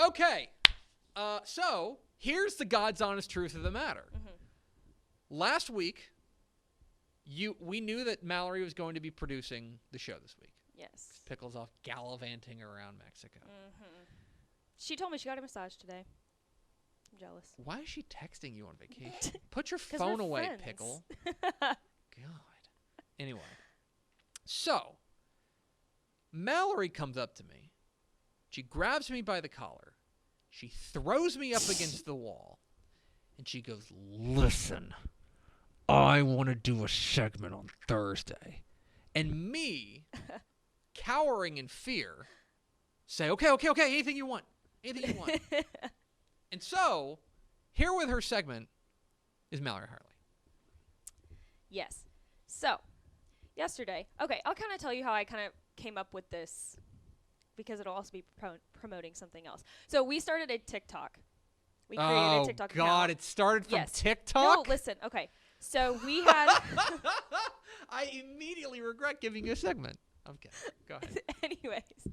Okay. So here's the God's honest truth of the matter. Last week, we knew that Mallory was going to be producing the show this week. Yes. Pickles off gallivanting around Mexico. She told me she got a massage today. I'm jealous. Why is she texting you on vacation? Put your phone away, friends. Pickle. God. Anyway. So, Mallory comes up to me. She grabs me by the collar. She throws me up against the wall. And she goes, listen, I want to do a segment on Thursday. And me, cowering in fear, say, okay, anything you want. Anything you want. And so, here with her segment is Mallory Hartley. Yes. So, yesterday, okay, I'll kind of tell you how I kind of came up with this because it'll also be promoting something else. So, we started a TikTok. We created a TikTok account. Oh, God, it started from Yes. TikTok? No, listen, okay. So, we had... I immediately regret giving you a segment. Okay, go ahead. Anyways,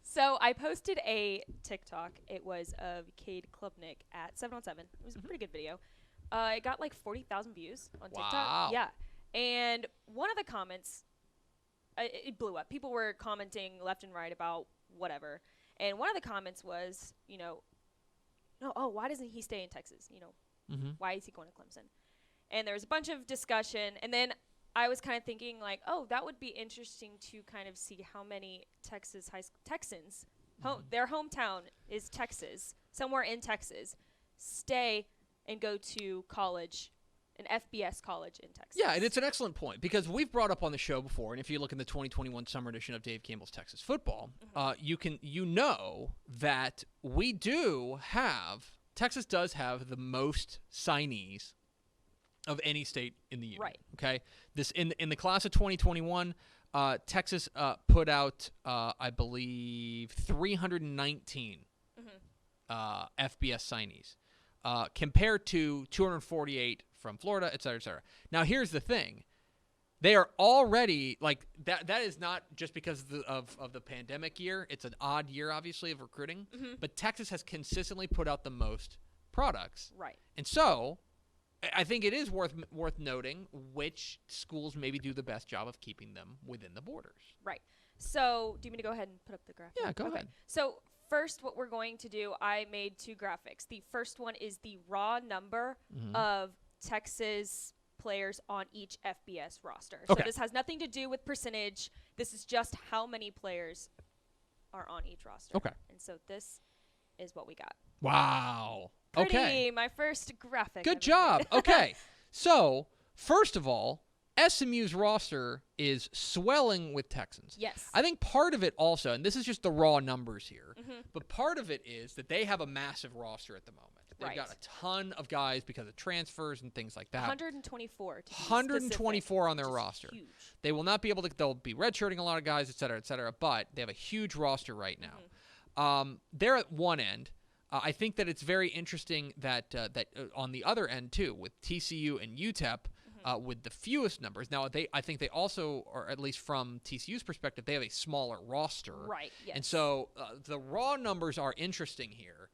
so I posted a TikTok. It was of Cade Klubnik at 7-on-7. It was a pretty good video. It got like 40,000 views on TikTok. Wow. Yeah. And one of the comments, it blew up. People were commenting left and right about whatever. And one of the comments was, why doesn't he stay in Texas? Why is he going to Clemson? And there was a bunch of discussion. And then I was kind of thinking like, that would be interesting to kind of see how many Texans, their hometown is Texas, somewhere in Texas, stay and go to college, an FBS college in Texas. Yeah, and it's an excellent point because we've brought up on the show before, and if you look in the 2021 summer edition of Dave Campbell's Texas Football, you know that Texas does have the most signees of any state in the union. Right. Okay. This in the class of 2021, Texas put out I believe 319 FBS signees, compared to 248 from Florida, et cetera, et cetera. Now here's the thing. They are already like that. That is not just because of the pandemic year. It's an odd year, obviously, of recruiting. But Texas has consistently put out the most products. Right. And so I think it is worth noting which schools maybe do the best job of keeping them within the borders. Right. So do you want me to go ahead and put up the graphic? Yeah, go ahead. So first, what we're going to do, I made two graphics. The first one is the raw number of Texas players on each FBS roster. So this has nothing to do with percentage. This is just how many players are on each roster. Okay. And so this is what we got. Wow. Okay. My first graphic. Good job. Okay. So, first of all, SMU's roster is swelling with Texans. Yes. I think part of it also, and this is just the raw numbers here, but part of it is that they have a massive roster at the moment. They've got a ton of guys because of transfers and things like that. 124. 124 on their roster. Huge. They will not be able to, they'll be redshirting a lot of guys, et cetera, but they have a huge roster right now. They're at one end. I think that it's very interesting that on the other end, too, with TCU and UTEP, with the fewest numbers. Now, I think they also, or at least from TCU's perspective, they have a smaller roster. Right, yes. And so the raw numbers are interesting here.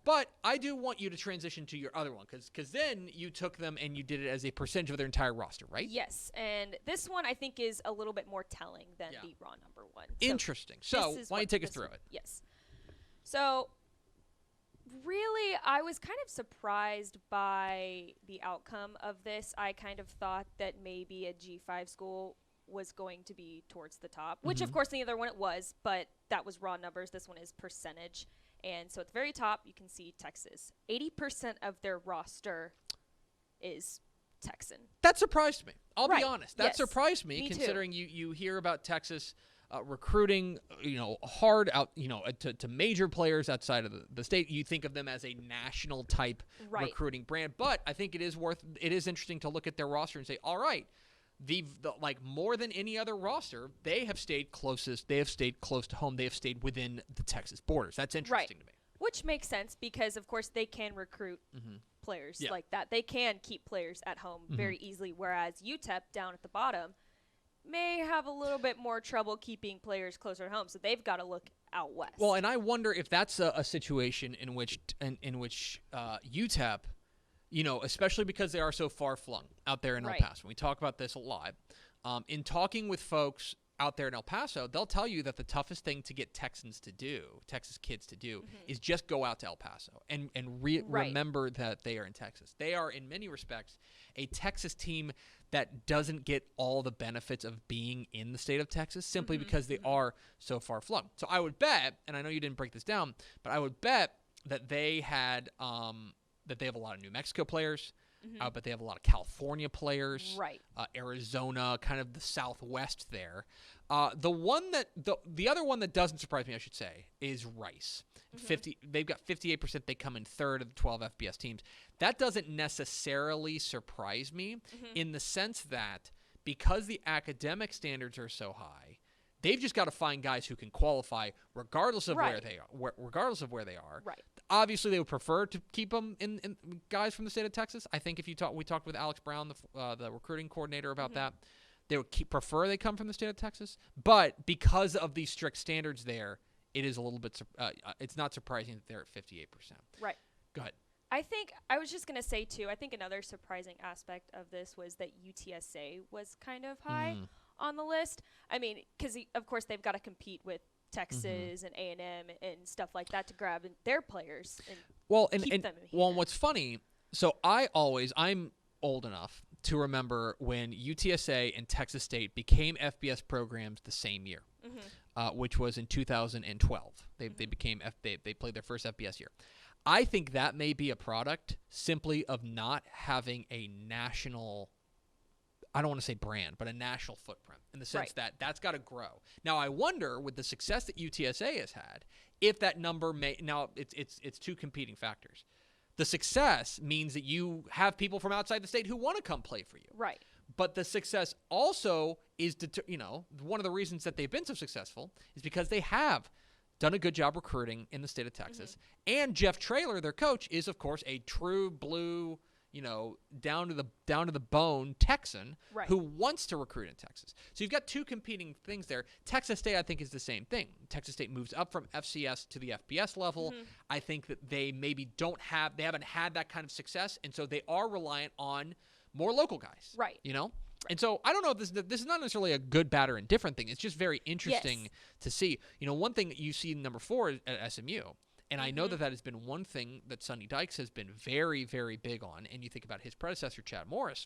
But I do want you to transition to your other one, because then you took them and you did it as a percentage of their entire roster, right? Yes, and this one I think is a little bit more telling than the raw number one. Interesting. So why don't you take us through it? Yes. So really, I was kind of surprised by the outcome of this. I kind of thought that maybe a G5 school was going to be towards the top, which of course the other one it was, but that was raw numbers. This one is percentage. And so at the very top, you can see Texas. 80% of their roster is Texan. That surprised me. I'll be honest. That surprised me considering too. you hear about Texas recruiting, hard out, to major players outside of the state. You think of them as a national type recruiting brand. But I think it is interesting to look at their roster and say, all right, the more than any other roster, they have stayed closest. They have stayed close to home. They have stayed within the Texas borders. That's interesting to me. Which makes sense because, of course, they can recruit players like that. They can keep players at home very easily, whereas UTEP down at the bottom, may have a little bit more trouble keeping players closer to home, so they've got to look out west. Well, and I wonder if that's a situation in which UTEP, especially because they are so far flung out there in El Paso. We talk about this a lot. In talking with folks out there in El Paso, they'll tell you that the toughest thing to get Texas kids to do, is just go out to El Paso and remember that they are in Texas. They are, in many respects, a Texas team that doesn't get all the benefits of being in the state of Texas simply because they are so far flung. So I would bet, and I know you didn't break this down, but I would bet that they had that they have a lot of New Mexico players. But they have a lot of California players, Arizona, kind of the Southwest there. The other one that doesn't surprise me, I should say, is Rice. They've got 58%. They come in third of the 12 FBS teams. That doesn't necessarily surprise me in the sense that because the academic standards are so high, they've just got to find guys who can qualify regardless of where they are. Right. Obviously, they would prefer to keep them in guys from the state of Texas. I think we talked with Alex Brown, the recruiting coordinator, about that. They would prefer they come from the state of Texas. But because of these strict standards there, it is a little bit it's not surprising that they're at 58%. Right. Go ahead. I was just going to say, too, I think another surprising aspect of this was that UTSA was kind of high on the list. I mean, because, of course, they've got to compete with Texas and A&M and stuff like that to grab their players and keep them here. Well, and what's funny, so I'm old enough to remember when UTSA and Texas State became FBS programs the same year, which was in 2012. They played their first FBS year. I think that may be a product simply of not having a national, I don't want to say brand, but a national footprint in the sense that that's got to grow. Now, I wonder, with the success that UTSA has had, if that number it's two competing factors. The success means that you have people from outside the state who want to come play for you. Right. But the success also is, one of the reasons that they've been so successful is because they have done a good job recruiting in the state of Texas. And Jeff Traylor, their coach, is, of course, a true blue, down to the bone Texan who wants to recruit in Texas. So you've got two competing things there. Texas State, I think, is the same thing. Texas State moves up from FCS to the FBS level. I think that they maybe they haven't had that kind of success, and so they are reliant on more local guys. Right. And so I don't know if this is not necessarily a good, bad, or indifferent thing. It's just very interesting to see. One thing that you see in number 4 at SMU. And I know that has been one thing that Sonny Dykes has been very, very big on. And you think about his predecessor, Chad Morris,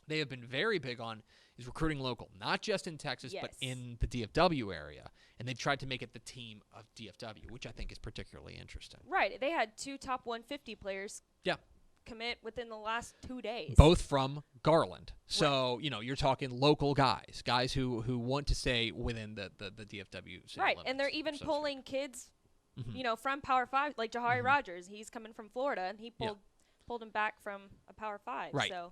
they have been very big on is recruiting local, not just in Texas, but in the DFW area. And they've tried to make it the team of DFW, which I think is particularly interesting. Right. They had 2 top 150 players commit within the last 2 days. Both from Garland. So, you're talking local guys who want to stay within the DFW city limits, and they're even pulling kids from Power 5, like Jahari Rogers. He's coming from Florida, and he pulled him back from a Power 5. Right. So,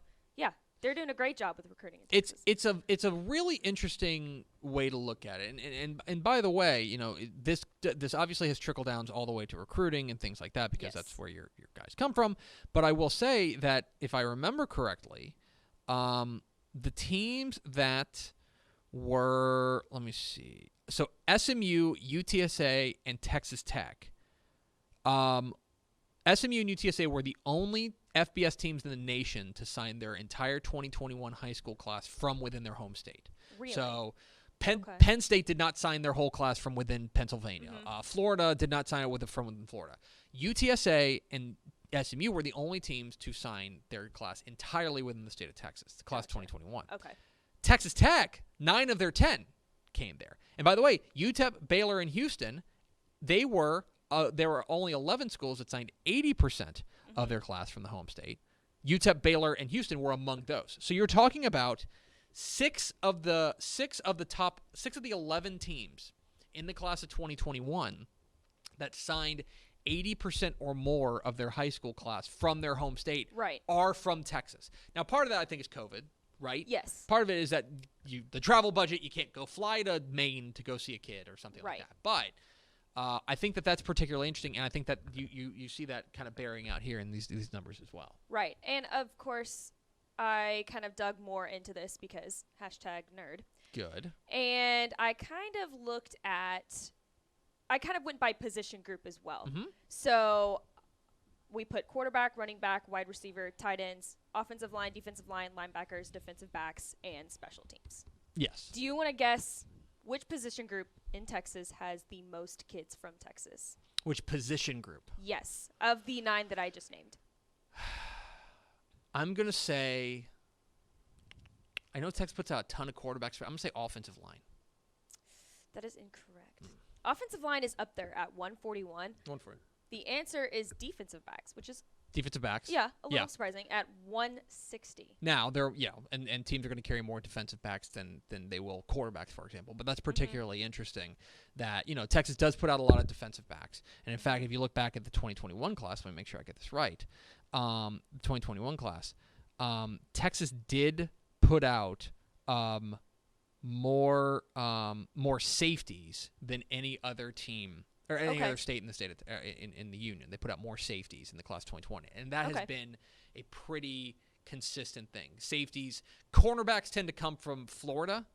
they're doing a great job with recruiting in Texas. It's a really interesting way to look at it. And by the way, this obviously has trickle downs all the way to recruiting and things like that because that's where your guys come from. But I will say that if I remember correctly, the teams that were, let me see. So SMU, UTSA, and Texas Tech. SMU and UTSA were the only FBS teams in the nation to sign their entire 2021 high school class from within their home state. Really? So Penn State did not sign their whole class from within Pennsylvania. Florida did not sign it from within Florida. UTSA and SMU were the only teams to sign their class entirely within the state of Texas, the class 2021. Okay. Texas Tech, 9 of their 10 came there. And by the way, UTEP, Baylor, and Houston, there were only 11 schools that signed 80% of their class from the home state. UTEP, Baylor, and Houston were among those. So you're talking about 6 of the 11 teams in the class of 2021 that signed 80% or more of their high school class from their home state are from Texas. Now, part of that, I think, is COVID. Right? Yes. Part of it is that the travel budget, you can't go fly to Maine to go see a kid or something like that. But I think that that's particularly interesting, and I think that you see that kind of bearing out here in these numbers as well. Right. And, of course, I kind of dug more into this because #nerd. Good. And I kind of went by position group as well. Mm-hmm. So we put quarterback, running back, wide receiver, tight ends, offensive line, defensive line, linebackers, defensive backs, and special teams. Yes. Do you want to guess which position group in Texas has the most kids from Texas? Which position group? Yes, of the 9 that I just named. I'm going to say, I know Texas puts out a ton of quarterbacks. I'm going to say offensive line. That is incorrect. Offensive line is up there at 141. 140. The answer is defensive backs, which is Defensive backs. a little surprising at 160. Now and teams are going to carry more defensive backs than they will quarterbacks, for example. But that's particularly interesting that Texas does put out a lot of defensive backs. And in fact, if you look back at the 2021 class, let me make sure I get this right. The 2021 class, Texas did put out more safeties than any other team. Or any other state in the state of, in the union. They put out more safeties in the class 2020. And that has been a pretty consistent thing. Safeties. Cornerbacks tend to come from Florida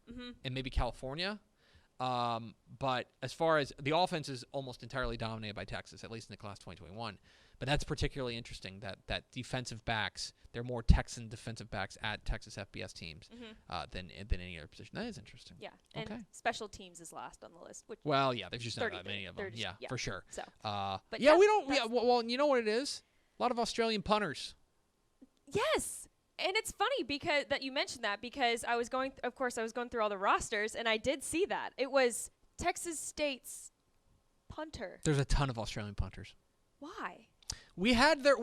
and maybe California. But as far as the offense is almost entirely dominated by Texas, at least in the class 2021. But that's particularly interesting that defensive backs, there are more Texan defensive backs at Texas FBS teams than any other position. That is interesting. Yeah, and okay. Special teams is last on the list. Which there's just not that many of them. Yeah, for sure. So, but we don't. Yeah, well, you know what it is? A lot of Australian punters. Yes, and it's funny because that you mentioned that because I was going through all the rosters and I did see that it was Texas State's punter. There's a ton of Australian punters. Why? We had the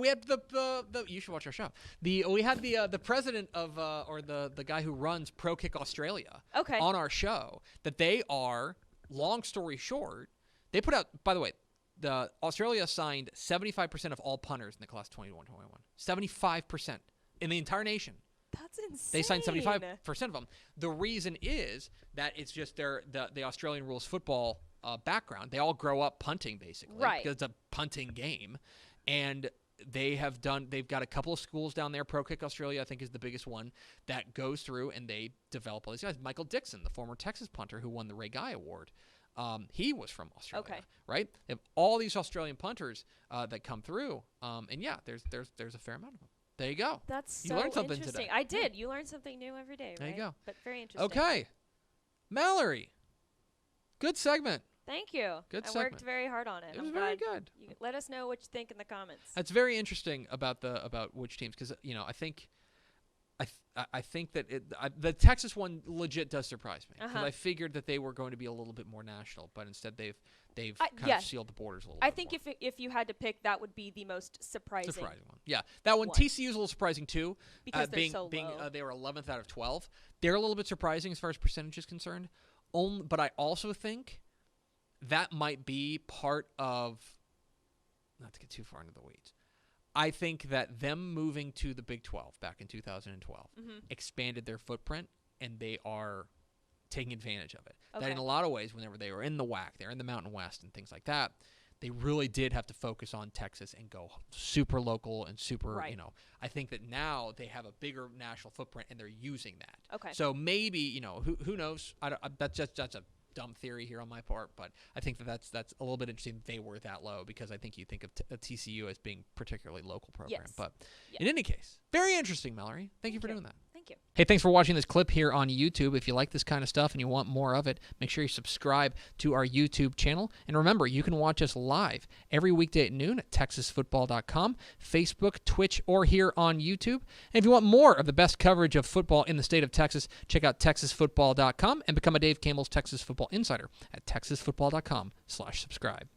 you should watch our show. We had the president of or the guy who runs Pro Kick Australia on our show. That they are, long story short, they put out, by the way, the Australia signed 75% of all punters in the class 21-21. 75% in the entire nation. That's insane. They signed 75% of them. The reason is that it's just the Australian rules football background. They all grow up punting basically, right? Because it's a punting game. And they've got a couple of schools down there. Pro Kick Australia, I think, is the biggest one that goes through and they develop all these guys. Michael Dixon, the former Texas punter who won the Ray Guy Award, he was from Australia, right? They have all these Australian punters that come through, and there's a fair amount of them. There you go. That's you learned something interesting. today. I did. You learn something new every day. There you go. But very interesting. Okay, Mallory, good segment. Thank you. Good I segment. worked very hard on it. It was very good. You let us know what you think in the comments. That's very interesting about which teams, because I think that the Texas one legit does surprise me, because I figured that they were going to be a little bit more national, but instead they've kind of sealed the borders a little bit. I think more. if you had to pick, that would be the most surprising one. Yeah, that one. TCU is a little surprising too, because they're so low. They were 11th out of 12. They're a little bit surprising as far as percentage is concerned. But I also think that might be part of, not to get too far into the weeds, I think that them moving to the Big 12 back in 2012 expanded their footprint, and they are taking advantage of it. That in a lot of ways, whenever they were in the WAC, they're in the Mountain West and things like that, they really did have to focus on Texas and go super local and super, I think that now they have a bigger national footprint, and they're using that. Okay. So maybe, who knows? That's a dumb theory here on my part, but I think that's a little bit interesting that they were that low, because I think you think of TCU as being particularly local program. Yes. But in any case, very interesting, Mallory. Thank you for doing that. Thank you. Hey, thanks for watching this clip here on YouTube. If you like this kind of stuff and you want more of it, make sure you subscribe to our YouTube channel. And remember, you can watch us live every weekday at noon at TexasFootball.com, Facebook, Twitch, or here on YouTube. And if you want more of the best coverage of football in the state of Texas, check out TexasFootball.com and become a Dave Campbell's Texas Football Insider at TexasFootball.com/subscribe.